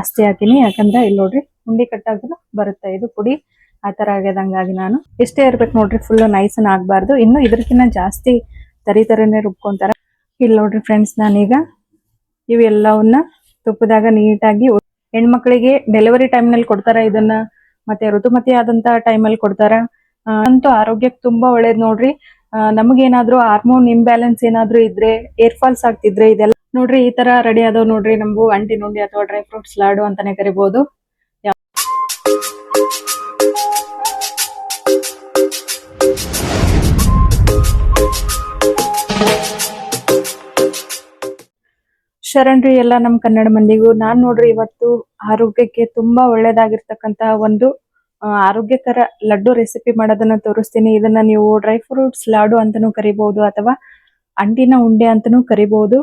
ಜಾಸ್ತಿ ಹಾಕಿನಿ, ಯಾಕಂದ್ರೆ ಇಲ್ಲಿ ನೋಡ್ರಿ ಉಂಡಿ ಕಟ್ಟಾಗಲು ಬರುತ್ತೆ ಇದು ಪುಡಿ ಆ ತರ ಆಗ್ಯದ. ಹಂಗಾಗಿ ನಾನು ಇಷ್ಟೇ ಇರ್ಬೇಕು ನೋಡ್ರಿ, ಫುಲ್ ನೈಸನ್ ಆಗ್ಬಾರ್ದು. ಇನ್ನು ಇದಕ್ಕಿಂತ ಜಾಸ್ತಿ ತರಿನೇ ರುಬ್ಕೊಂತಾರ. ಇಲ್ಲಿ ನೋಡ್ರಿ ಫ್ರೆಂಡ್ಸ್, ನಾನೀಗ ಇವೆಲ್ಲವನ್ನ ತುಪ್ಪದಾಗ ನೀಟಾಗಿ, ಹೆಣ್ಮಕ್ಳಿಗೆ ಡೆಲಿವರಿ ಟೈಮ್ ನಲ್ಲಿ ಕೊಡ್ತಾರ ಇದನ್ನ, ಮತ್ತೆ ಋತುಮತಿ ಆದಂತ ಟೈಮಲ್ಲಿ ಕೊಡ್ತಾರ. ಅಂತೂ ಆರೋಗ್ಯಕ್ಕೆ ತುಂಬಾ ಒಳ್ಳೇದ್ ನೋಡ್ರಿ. ನಮಗೇನಾದ್ರೂ ಹಾರ್ಮೋನ್ ಇಂಬ್ಯಾಲೆನ್ಸ್ ಏನಾದ್ರೂ ಇದ್ರೆ, ಏರ್ ಫಾಲ್ಸ್ ಆಗ್ತಿದ್ರೆ, ಇದೆಲ್ಲ ನೋಡ್ರಿ ಈ ತರ ರೆಡಿ ಆದವ್ ನೋಡ್ರಿ. ನಮಗೂ ಅಂಟಿ ನುಂಡಿ ಅಥವಾ ಡ್ರೈ ಫ್ರೂಟ್ಸ್ ಲಾಡು ಅಂತಾನೆ ಕರಿಬಹುದು. ಶರಣ್ರಿ ಎಲ್ಲ ನಮ್ ಕನ್ನಡ ಮಂದಿಗೂ. ನಾನ್ ನೋಡ್ರಿ ಇವತ್ತು ಆರೋಗ್ಯಕ್ಕೆ ತುಂಬಾ ಒಳ್ಳೇದಾಗಿರ್ತಕ್ಕಂತ ಒಂದು ಆರೋಗ್ಯಕರ ಲಡ್ಡು ರೆಸಿಪಿ ಮಾಡೋದನ್ನ ತೋರಿಸ್ತೀನಿ. ಇದನ್ನ ನೀವು ಡ್ರೈ ಫ್ರೂಟ್ಸ್ ಲಾಡು ಅಂತಾನೂ ಕರಿಬಹುದು, ಅಥವಾ ಅಂಟಿನ ಉಂಡೆ ಅಂತಾನೂ ಕರಿಬಹುದು.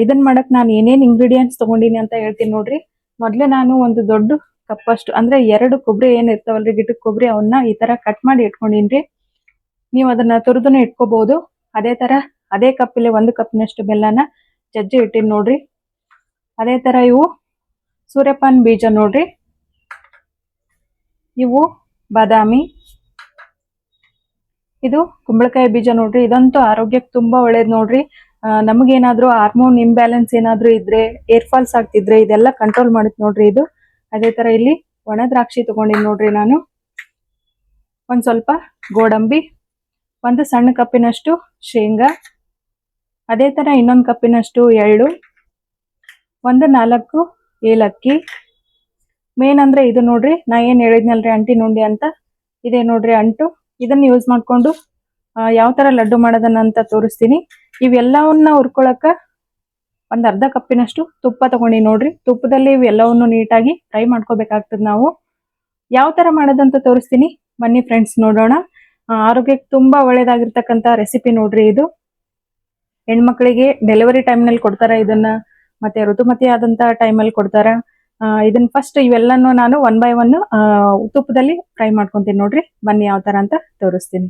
ಇದನ್ ಮಾಡಕ್ ನಾನು ಏನೇನ್ ಇಂಗ್ರೀಡಿಯೆಂಟ್ಸ್ ತಗೊಂಡಿನಿ ಅಂತ ಹೇಳ್ತೀನಿ ನೋಡ್ರಿ. ಮೊದ್ಲು ನಾನು ಒಂದು ದೊಡ್ಡ ಕಪ್ಪಷ್ಟು, ಅಂದ್ರೆ 2 ಕೊಬ್ಬರಿ ಏನ್ ಇರ್ತಾವಲ್ರಿ, ಗಿಡದ ಕೊಬ್ಬರಿ, ಅವನ್ನ ಈ ತರ ಕಟ್ ಮಾಡಿ ಇಟ್ಕೊಂಡಿನ್ರಿ. ನೀವು ಅದನ್ನ ತುರಿದುನು ಇಟ್ಕೋಬಹುದು. ಅದೇ ತರ ಅದೇ ಕಪ್ಪಲ್ಲಿ 1 ಕಪ್ನಷ್ಟು ಬೆಲ್ಲನ ಜಜ್ಜಿ ಇಟ್ಟಿನಿ ನೋಡ್ರಿ. ಅದೇ ತರ ಇವು ಸೂರ್ಯಪಾನ್ ಬೀಜ ನೋಡ್ರಿ, ಇವು ಬಾದಾಮಿ, ಇದು ಕುಂಬಳಕಾಯಿ ಬೀಜ ನೋಡ್ರಿ. ಇದಂತೂ ಆರೋಗ್ಯಕ್ಕೆ ತುಂಬಾ ಒಳ್ಳೇದ್ ನೋಡ್ರಿ. ನಮಗೇನಾದ್ರೂ ಹಾರ್ಮೋನ್ ಇಂಬ್ಯಾಲೆನ್ಸ್ ಏನಾದ್ರೂ ಇದ್ರೆ, ಏರ್ ಫಾಲ್ಸ್ ಆಗ್ತಿದ್ರೆ, ಇದೆಲ್ಲ ಕಂಟ್ರೋಲ್ ಮಾಡುತ್ತೆ ನೋಡ್ರಿ ಇದು. ಅದೇ ತರ ಇಲ್ಲಿ ಒಣ ದ್ರಾಕ್ಷಿ ತಗೊಂಡಿನಿ ನೋಡ್ರಿ ನಾನು, ಒಂದ್ ಸ್ವಲ್ಪ ಗೋಡಂಬಿ, 1 ಸಣ್ಣ ಕಪ್ಪಿನಷ್ಟು ಶೇಂಗಾ, ಅದೇ ತರ ಇನ್ನೊಂದು ಕಪ್ಪಿನಷ್ಟು ಎಳ್ಳು, 4 ಏಲಕ್ಕಿ. ಮೇನ್ ಅಂದ್ರೆ ಇದು ನೋಡ್ರಿ, ನಾ ಏನ್ ಹೇಳಿದ್ನಲ್ರಿ ಅಂಟಿ ನುಂಡಿ ಅಂತ, ಇದೇ ನೋಡ್ರಿ ಅಂಟು. ಇದನ್ನ ಯೂಸ್ ಮಾಡ್ಕೊಂಡು ಯಾವ ತರ ಲಡ್ಡು ಮಾಡೋದನ್ನ ಅಂತ ತೋರಿಸ್ತೀನಿ. ಇವೆಲ್ಲವನ್ನ ಹುರ್ಕೊಳಕ 1 ಅರ್ಧ ಕಪ್ಪಿನಷ್ಟು ತುಪ್ಪ ತಗೊಂಡಿ ನೋಡ್ರಿ. ತುಪ್ಪದಲ್ಲಿ ಇವೆಲ್ಲವನ್ನು ನೀಟಾಗಿ ಫ್ರೈ ಮಾಡ್ಕೋಬೇಕಾಗ್ತದ. ನಾವು ಯಾವ ತರ ಮಾಡೋದಂತ ತೋರಿಸ್ತೀನಿ, ಬನ್ನಿ ಫ್ರೆಂಡ್ಸ್ ನೋಡೋಣ. ಆರೋಗ್ಯಕ್ಕೆ ತುಂಬಾ ಒಳ್ಳೇದಾಗಿರ್ತಕ್ಕಂತ ರೆಸಿಪಿ ನೋಡ್ರಿ ಇದು. ಹೆಣ್ಮಕ್ಳಿಗೆ ಡೆಲಿವರಿ ಟೈಮ್ ನಲ್ಲಿ ಕೊಡ್ತಾರ ಇದನ್ನ, ಮತ್ತೆ ಋತುಮತಿ ಆದಂತ ಟೈಮಲ್ಲಿ ಕೊಡ್ತಾರ. ಇದನ್ನ ಫಸ್ಟ್ ಇವೆಲ್ಲನೂ ನಾನು 1 by 1 ತುಪ್ಪದಲ್ಲಿ ಫ್ರೈ ಮಾಡ್ಕೊಂತೀನಿ ನೋಡ್ರಿ. ಬನ್ನಿ ಯಾವ ತರ ಅಂತ ತೋರಿಸ್ತೀನಿ.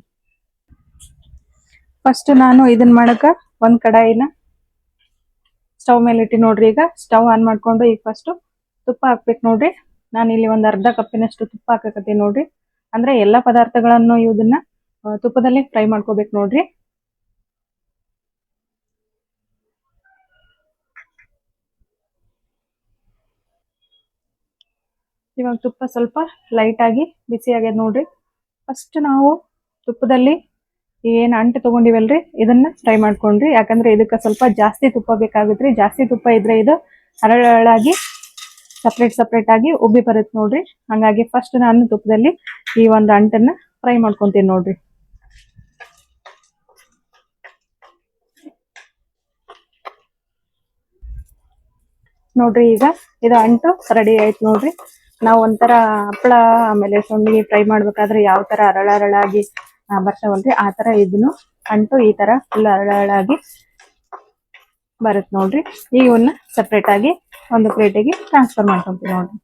ಫಸ್ಟ್ ನಾನು ಇದನ್ನ ಮಾಡಕ ಒಂದ್ ಕಡಾಯಿನ ಸ್ಟವ್ ಮೇಲೆ ಇಟ್ಟಿ ನೋಡ್ರಿ. ಈಗ ಸ್ಟವ್ ಆನ್ ಮಾಡ್ಕೊಂಡು ಈಗ ಫಸ್ಟ್ ತುಪ್ಪ ಹಾಕ್ಬೇಕು ನೋಡ್ರಿ. ನಾನು ಇಲ್ಲಿ 1 ಅರ್ಧ ಕಪ್ಪಿನಷ್ಟು ತುಪ್ಪ ಹಾಕಕತ್ತೀನಿ ನೋಡ್ರಿ. ಅಂದ್ರೆ ಎಲ್ಲಾ ಪದಾರ್ಥಗಳನ್ನು ಇದನ್ನ ತುಪ್ಪದಲ್ಲಿ ಫ್ರೈ ಮಾಡ್ಕೋಬೇಕು ನೋಡ್ರಿ. ಇವಾಗ ತುಪ್ಪ ಸ್ವಲ್ಪ ಲೈಟ್ ಆಗಿ ಬಿಸಿ ಆಗ್ಯದ ನೋಡ್ರಿ. ಫಸ್ಟ್ ನಾವು ತುಪ್ಪದಲ್ಲಿ ಏನ್ ಅಂಟು ತಗೊಂಡಿವಲ್ರಿ, ಇದನ್ನ ಫ್ರೈ ಮಾಡ್ಕೊಂಡ್ರಿ. ಯಾಕಂದ್ರೆ ಇದಕ್ಕೆ ಸ್ವಲ್ಪ ಜಾಸ್ತಿ ತುಪ್ಪ ಬೇಕಾಗುತ್ತ್ರಿ. ಜಾಸ್ತಿ ತುಪ್ಪ ಇದ್ರೆ ಇದು ಹರಳಾಗಿ ಸಪ್ರೇಟ್ ಆಗಿ ಉಬ್ಬಿ ಬರುತ್ತೆ ನೋಡ್ರಿ. ಹಂಗಾಗಿ ಫಸ್ಟ್ ನಾನು ತುಪ್ಪದಲ್ಲಿ ಈ ಒಂದು ಅಂಟನ್ನ ಫ್ರೈ ಮಾಡ್ಕೊಂತೀನಿ ನೋಡ್ರಿ. ನೋಡ್ರಿ ಈಗ ಇದು ಅಂಟು ರೆಡಿ ಆಯ್ತು ನೋಡ್ರಿ. ನಾವು ಒಂಥರ ಹಪ್ಪಳ ಆಮೇಲೆ ಸೊಂಡಿಗೆ ಫ್ರೈ ಮಾಡ್ಬೇಕಾದ್ರೆ ಯಾವ ತರ ಹರಳಾಗಿ ಬರ್ತಾವಲ್ರಿ, ಆ ತರ ಇದನ್ನು ಅಂಟು ಈ ತರ ಫುಲ್ ಹರಳಾಗಿ ಬರುತ್ತೆ ನೋಡ್ರಿ. ಈಗ ಇವನ್ನ ಸಪ್ರೇಟ್ ಆಗಿ ಒಂದು ಪ್ಲೇಟಿಗೆ ಟ್ರಾನ್ಸ್ಫರ್ ಮಾಡ್ಕೊಂತೀವಿ ನೋಡ್ರಿ.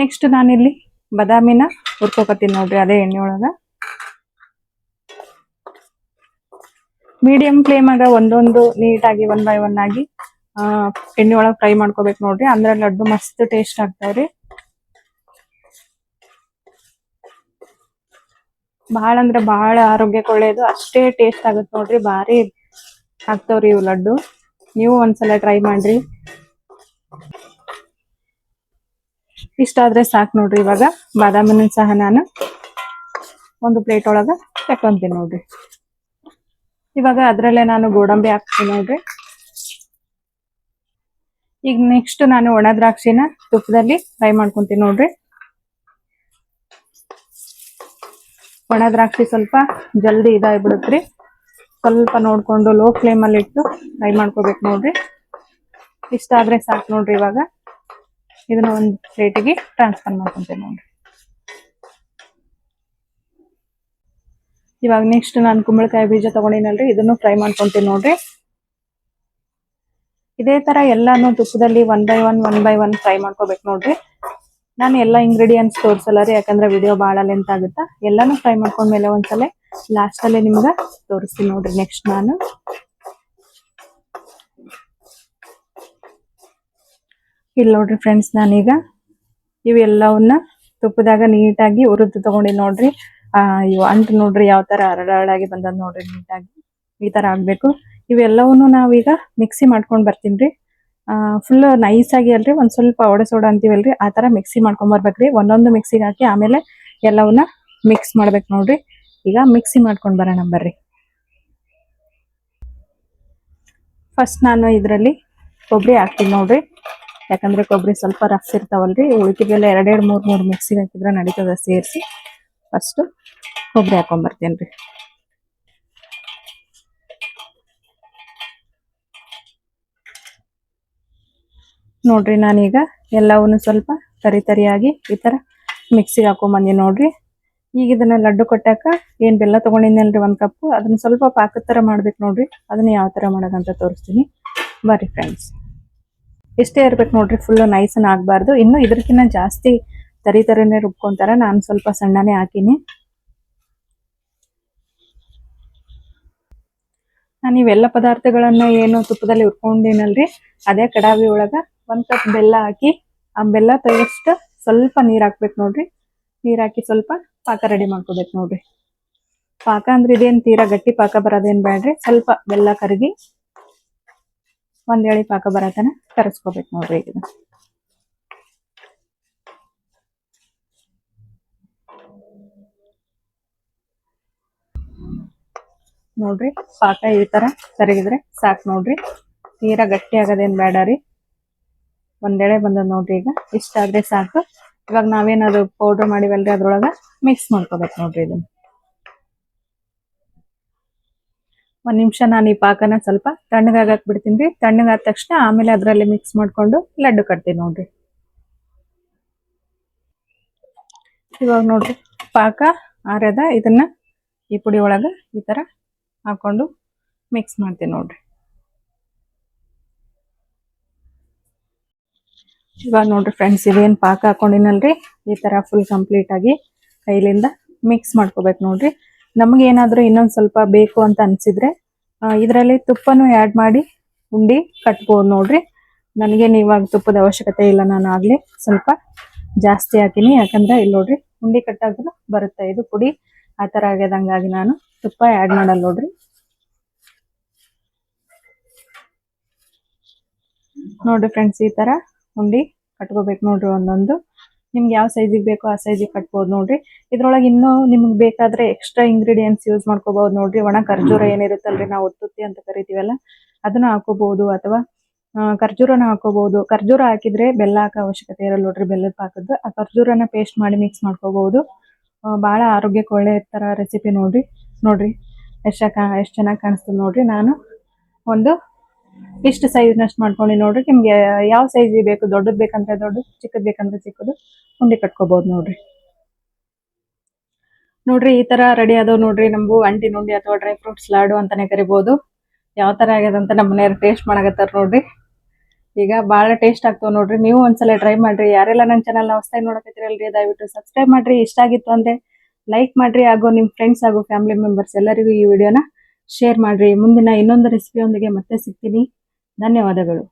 ನೆಕ್ಸ್ಟ್ ನಾನಿಲ್ಲಿ ಬಾದಾಮಿನ ಹುರ್ಕೋಕತ್ತೀನಿ ನೋಡ್ರಿ ಅದೇ ಎಣ್ಣೆ ಒಳಗ. ಮೀಡಿಯಂ ಫ್ಲೇಮ್ ಆಗ ಒಂದೊಂದು ನೀಟಾಗಿ 1 by 1 ಆಗಿ ಎಣ್ಣೆ ಒಳಗೆ ಫ್ರೈ ಮಾಡ್ಕೋಬೇಕು ನೋಡ್ರಿ. ಅಂದ್ರೆ ಲಡ್ಡು ಮಸ್ತ್ ಟೇಸ್ಟ್ ಆಗ್ತಾವ್ರಿ. ಬಹಳ ಅಂದ್ರೆ ಬಹಳ ಆರೋಗ್ಯಕ್ಕೆ ಒಳ್ಳೇದು, ಅಷ್ಟೇ ಟೇಸ್ಟ್ ಆಗುತ್ತೆ ನೋಡ್ರಿ. ಭಾರಿ ಆಗ್ತಾವ್ರಿ ಇವು ಲಡ್ಡು. ನೀವು ಒಂದ್ಸಲ ಟ್ರೈ ಮಾಡ್ರಿ. ಇಷ್ಟ ಆದ್ರೆ ಸಾಕು ನೋಡ್ರಿ. ಇವಾಗ ಬಾದಾಮಿನ ಸಹ ನಾನು ಒಂದು ಪ್ಲೇಟ್ ಒಳಗ ತಕೊಂತೀನಿ ನೋಡ್ರಿ. ಇವಾಗ ಅದ್ರಲ್ಲೇ ನಾನು ಗೋಡಂಬಿ ಹಾಕ್ತೀನಿ ನೋಡ್ರಿ. ಈಗ ನೆಕ್ಸ್ಟ್ ನಾನು ಒಣ ದ್ರಾಕ್ಷಿನ ತುಪ್ಪದಲ್ಲಿ ಫ್ರೈ ಮಾಡ್ಕೊಂತೀನಿ ನೋಡ್ರಿ. ಒಣ ದ್ರಾಕ್ಷಿ ಸ್ವಲ್ಪ ಜಲ್ದಿ ಇದಾಗ್ಬಿಡುತ್ತ್ರಿ. ಸ್ವಲ್ಪ ನೋಡ್ಕೊಂಡು ಲೋ ಫ್ಲೇಮ್ ಅಲ್ಲಿ ಇಟ್ಟು ಫ್ರೈ ಮಾಡ್ಕೋಬೇಕು ನೋಡ್ರಿ. ಇಷ್ಟ ಆದ್ರೆ ಸಾಕು ನೋಡ್ರಿ. ಇವಾಗ ಇದನ್ನ ಒಂದು ಪ್ಲೇಟಿಗೆ ಟ್ರಾನ್ಸ್ಫರ್ ಮಾಡ್ಕೊಂತೀನಿ ನೋಡ್ರಿ. ಇವಾಗ ನೆಕ್ಸ್ಟ್ ನಾನು ಕುಂಬಳಕಾಯಿ ಬೀಜ ತಗೊಂಡಿನಲ್ರಿ, ಇದನ್ನು ಫ್ರೈ ಮಾಡ್ಕೊಂತೀನಿ ನೋಡ್ರಿ. ಇದೇ ತರ ಎಲ್ಲಾನು ತುಪ್ಪದಲ್ಲಿ 1 by 1 ಫ್ರೈ ಮಾಡ್ಕೋಬೇಕು ನೋಡ್ರಿ. ನಾನು ಎಲ್ಲಾ ಇಂಗ್ರೀಡಿಯೆಂಟ್ಸ್ ತೋರ್ಸಲ್ಲ ರೀ, ಯಾಕಂದ್ರೆ ವಿಡಿಯೋ ಬಹಳ ಲೆಂತ್ ಆಗುತ್ತಾ. ಎಲ್ಲಾನು ಫ್ರೈ ಮಾಡ್ಕೊಂಡ್ಮೇಲೆ ಒಂದ್ಸಲ ಲಾಸ್ಟ್ ಅಲ್ಲೇ ನಿಮ್ಗ ತೋರಿಸ್ತೀನಿ ನೋಡ್ರಿ. ನೆಕ್ಸ್ಟ್ ನಾನು ಇಲ್ಲಿ ನೋಡ್ರಿ ಫ್ರೆಂಡ್ಸ್, ನಾನೀಗ ಇವೆಲ್ಲವನ್ನ ತುಪ್ಪದಾಗ ನೀಟಾಗಿ ಹುರಿದು ತಗೊಂಡಿ ನೋಡ್ರಿ. ಇವು ಅಂಟು ನೋಡ್ರಿ ಯಾವ ತರ ಹರಡಾಗಿ ಬಂದದ್ ನೋಡ್ರಿ. ನೀಟಾಗಿ ಈ ತರ ಆಗ್ಬೇಕು. ಇವೆಲ್ಲವನ್ನು ನಾವೀಗ ಮಿಕ್ಸಿ ಮಾಡ್ಕೊಂಡ್ ಬರ್ತೀನಿ. ಫುಲ್ ನೈಸ್ ಆಗಿ ಅಲ್ರಿ, ಒಂದ್ ಸ್ವಲ್ಪ ಒಡೆ ಸೋಡಾ ಅಂತೀವಲ್ರಿ, ಆ ತರ ಮಿಕ್ಸಿ ಮಾಡ್ಕೊಂಡ್ ಬರ್ಬೇಕ್ರಿ. ಒಂದೊಂದು ಮಿಕ್ಸಿಗೆ ಹಾಕಿ ಆಮೇಲೆ ಎಲ್ಲವನ್ನ ಮಿಕ್ಸ್ ಮಾಡ್ಬೇಕು ನೋಡ್ರಿ. ಈಗ ಮಿಕ್ಸಿ ಮಾಡ್ಕೊಂಡ್ ಬರೋಣ ಬರ್ರಿ. ಫಸ್ಟ್ ನಾನು ಇದರಲ್ಲಿ ಕೊಬ್ಬರಿ ಹಾಕ್ತೀನಿ ನೋಡ್ರಿ. ಯಾಕಂದ್ರೆ ಕೊಬ್ಬರಿ ಸ್ವಲ್ಪ ರಫ್ ಇರ್ತಾವಲ್ರಿ. ಉಳಿಕೆಗೆಲ್ಲ 2-3 ಮಿಕ್ಸಿಗೆ ಹಾಕಿದ್ರೆ ನಡೀತದ ಸೇರಿಸಿ. ಫಸ್ಟ್ ಕೊಬ್ಬರಿ ಹಾಕೊಂಡ್ ಬರ್ತೇನ್ರಿ. ನೋಡ್ರಿ ನಾನೀಗ ಎಲ್ಲವನ್ನು ಸ್ವಲ್ಪ ತರಿಯಾಗಿ ಈ ತರ ಮಿಕ್ಸಿಗೆ ಹಾಕೊಂಡ್ ಬಂದಿ ನೋಡ್ರಿ. ಈಗ ಇದನ್ನ ಲಡ್ಡು ಕೊಟ್ಟಾಕ ಏನ್ ಬೆಲ್ಲ ತಗೊಂಡಿದ್ನಲ್ರಿ 1 ಕಪ್, ಅದನ್ನ ಸ್ವಲ್ಪ ಪಾಕದ ತರ ಮಾಡ್ಬೇಕು ನೋಡ್ರಿ. ಅದನ್ನ ಯಾವ ತರ ಮಾಡೋದಂತ ತೋರಿಸ್ತೀನಿ ಬರ್ರಿ ಫ್ರೆಂಡ್ಸ್. ಇಷ್ಟೇ ಇರ್ಬೇಕು ನೋಡ್ರಿ, ಫುಲ್ ನೈಸನ್ ಆಗ್ಬಾರ್ದು. ಇನ್ನು ಇದಕ್ಕಿಂತ ಜಾಸ್ತಿ ತರಿನೇ ರುಬ್ಕೊಂತಾರ. ನಾನು ಸ್ವಲ್ಪ ಸಣ್ಣನೇ ಹಾಕಿನಿ. ನಾನು ಇವೆಲ್ಲ ಪದಾರ್ಥಗಳನ್ನ ಏನು ತುಪ್ಪದಲ್ಲಿ ಹುರ್ಕೊಂಡಿನಲ್ರಿ, ಅದೇ ಕಡಾವಿ ಒಳಗ 1 ಕಪ್ ಬೆಲ್ಲ ಹಾಕಿ, ಆ ಬೆಲ್ಲ ತೆಗೆಷ್ಟ ಸ್ವಲ್ಪ ನೀರ್ ಹಾಕ್ಬೇಕು ನೋಡ್ರಿ. ನೀರ್ ಹಾಕಿ ಸ್ವಲ್ಪ ಪಾಕ ರೆಡಿ ಮಾಡ್ಕೋಬೇಕು ನೋಡ್ರಿ. ಪಾಕ ಅಂದ್ರೆ ಇದೇನ್ ತೀರಾ ಗಟ್ಟಿ ಪಾಕ ಬರೋದೇನ್ ಬೇಡ್ರಿ. ಸ್ವಲ್ಪ ಬೆಲ್ಲ ಕರಗಿ ಒಂದ್ ಎಳಿ ಪಾಕ ಬರತನ ಕರಸ್ಕೋಬೇಕು ನೋಡ್ರಿ. ಈಗ ನೋಡ್ರಿ ಪಾಕ ಈ ತರ ಕರಗಿದ್ರೆ ಸಾಕ್ ನೋಡ್ರಿ. ತೀರಾ ಗಟ್ಟಿ ಆಗೋದೇನ್ ಬೇಡ ರೀ. ಒಂದೆಳೆ ಬಂದದ್ ನೋಡ್ರಿ. ಈಗ ಇಷ್ಟ ಆದ್ರೆ ಸಾಕು. ಇವಾಗ ನಾವೇನದು ಪೌಡರ್ ಮಾಡಿವಲ್ರಿ ಅದ್ರೊಳಗ ಮಿಕ್ಸ್ ಮಾಡ್ಕೋಬೇಕು ನೋಡ್ರಿ. ಇದನ್ನ 1 ನಿಮಿಷ ನಾನು ಈ ಪಾಕನ ಸ್ವಲ್ಪ ತಣ್ಣಗಾಗಕ್ ಬಿಡ್ತೀನಿ. ತಣ್ಣಗಾದ ತಕ್ಷಣ ಆಮೇಲೆ ಅದ್ರಲ್ಲಿ ಮಿಕ್ಸ್ ಮಾಡ್ಕೊಂಡು ಲಡ್ಡು ಕಟ್ತೀನಿ ನೋಡ್ರಿ. ಇವಾಗ ನೋಡ್ರಿ ಪಾಕ ಆರ್ಯದ. ಇದನ್ನ ಈ ಪುಡಿ ಒಳಗ ಈ ತರ ಹಾಕೊಂಡು ಮಿಕ್ಸ್ ಮಾಡ್ತೀನಿ ನೋಡ್ರಿ. ಇವಾಗ ನೋಡ್ರಿ ಫ್ರೆಂಡ್ಸ್, ಇದೇನ್ ಪಾಕ ಹಾಕೊಂಡಿನಲ್ರಿ, ಈ ತರ ಫುಲ್ ಕಂಪ್ಲೀಟ್ ಆಗಿ ಕೈಲಿಂದ ಮಿಕ್ಸ್ ಮಾಡ್ಕೋಬೇಕು ನೋಡ್ರಿ. ನಮ್ಗೆ ಏನಾದ್ರೂ ಇನ್ನೊಂದ್ ಸ್ವಲ್ಪ ಬೇಕು ಅಂತ ಅನ್ಸಿದ್ರೆ ಇದರಲ್ಲಿ ತುಪ್ಪನೂ ಆ್ಯಡ್ ಮಾಡಿ ಉಂಡಿ ಕಟ್ಬೋದು ನೋಡ್ರಿ. ನನಗೇನು ಇವಾಗ ತುಪ್ಪದ ಅವಶ್ಯಕತೆ ಇಲ್ಲ. ನಾನು ಆಗ್ಲೇ ಸ್ವಲ್ಪ ಜಾಸ್ತಿ ಹಾಕಿನಿ. ಯಾಕಂದ್ರೆ ಇಲ್ಲಿ ನೋಡ್ರಿ ಉಂಡಿ ಕಟ್ಟಾಗ ಬರುತ್ತೆ ಇದು ಪುಡಿ ಆ ತರ ಆಗ್ಯದ. ಹಂಗಾಗಿ ನಾನು ತುಪ್ಪ ಆ್ಯಡ್ ಮಾಡಲ್ಲ ನೋಡ್ರಿ. ನೋಡ್ರಿ ಫ್ರೆಂಡ್ಸ್, ಈ ತರ ಉಂಡಿ ಕಟ್ಕೋಬೇಕು ನೋಡ್ರಿ. ಒಂದೊಂದು ನಿಮ್ಗೆ ಯಾವ ಸೈಜಿಗೆ ಬೇಕೋ ಆ ಸೈಜಿಗೆ ಕಟ್ಬೋದು ನೋಡ್ರಿ. ಇದ್ರೊಳಗೆ ಇನ್ನೂ ನಿಮ್ಗೆ ಬೇಕಾದ್ರೆ ಎಕ್ಸ್ಟ್ರಾ ಇಂಗ್ರೀಡಿಯೆಂಟ್ಸ್ ಯೂಸ್ ಮಾಡ್ಕೋಬಹುದು ನೋಡ್ರಿ. ಒಣ ಖರ್ಜೂರ ಏನಿರುತ್ತಲ್ರಿ, ನಾವು ಒತ್ತುತ್ತಿ ಅಂತ ಕರಿತೀವಲ್ಲ, ಅದನ್ನ ಹಾಕೋಬಹುದು. ಅಥವಾ ಖರ್ಜೂರನ ಹಾಕೋಬಹುದು. ಖರ್ಜೂರ ಹಾಕಿದ್ರೆ ಬೆಲ್ಲ ಹಾಕೋ ಅವಶ್ಯಕತೆ ಇರಲ್ಲ ನೋಡ್ರಿ. ಬೆಲ್ಲದ ಪಾಕದ್ದು ಆ ಖರ್ಜೂರನ ಪೇಸ್ಟ್ ಮಾಡಿ ಮಿಕ್ಸ್ ಮಾಡ್ಕೋಬಹುದು. ಬಹಳ ಆರೋಗ್ಯಕ್ಕೆ ಒಳ್ಳೆ ತರ ರೆಸಿಪಿ ನೋಡ್ರಿ. ನೋಡ್ರಿ ಎಷ್ಟು ಚೆನ್ನಾಗಿ ಕಾಣಿಸ್ತದೆ ನೋಡ್ರಿ. ನಾನು ಒಂದು ಇಷ್ಟು ಸೈಜ್ನಷ್ಟು ಮಾಡ್ಕೊಂಡು ನೋಡ್ರಿ. ನಿಮ್ಗೆ ಯಾವ ಸೈಜ್ ಬೇಕು, ದೊಡ್ಡದ್ ಬೇಕಂದ್ರೆ ದೊಡ್ಡದು, ಚಿಕ್ಕದ್ ಬೇಕಂದ್ರೆ ಚಿಕ್ಕದು ಉಂಡೆ ಕಟ್ಕೋಬಹುದು ನೋಡ್ರಿ. ನೋಡ್ರಿ ಈ ತರ ರೆಡಿ ಆದವ್ ನೋಡ್ರಿ. ನಮಗೂ ಅಂಟಿನ ಉಂಡಿ ಅಥವಾ ಡ್ರೈ ಫ್ರೂಟ್ಸ್ ಲಾಡು ಅಂತಾನೆ ಕರಿಬಹುದು. ಯಾವ ತರ ಆಗ್ಯದಂತ ನಮ್ಮ ಮನೆಯವ್ರು ಟೇಸ್ಟ್ ಮಾಡಕತ್ತಾರ ನೋಡ್ರಿ. ಈಗ ಬಹಳ ಟೇಸ್ಟ್ ಆಗ್ತಾವ ನೋಡ್ರಿ. ನೀವು ಒಂದ್ಸಲ ಟ್ರೈ ಮಾಡ್ರಿ. ಯಾರೆಲ್ಲ ನನ್ನ ಚಾನಲ್ ಹೊಸದಾಗಿ ನೋಡಕತ್ತಿರಲ್ರಿ, ದಯವಿಟ್ಟು ಸಬ್ಸ್ಕ್ರೈಬ್ ಮಾಡ್ರಿ. ಇಷ್ಟ ಆಗಿತ್ತು ಅಂದ್ರೆ ಲೈಕ್ ಮಾಡ್ರಿ. ಹಾಗೂ ನಿಮ್ ಫ್ರೆಂಡ್ಸ್ ಹಾಗೂ ಫ್ಯಾಮಿಲಿ ಮೆಂಬರ್ಸ್ ಎಲ್ಲರಿಗೂ ಈ ವಿಡಿಯೋನ ಶೇರ್ ಮಾಡ್ರಿ. ಮುಂದಿನ ಇನ್ನೊಂದು ರೆಸಿಪಿಯೊಂದಿಗೆ ಮತ್ತೆ ಸಿಗ್ತೀನಿ. ಧನ್ಯವಾದಗಳು.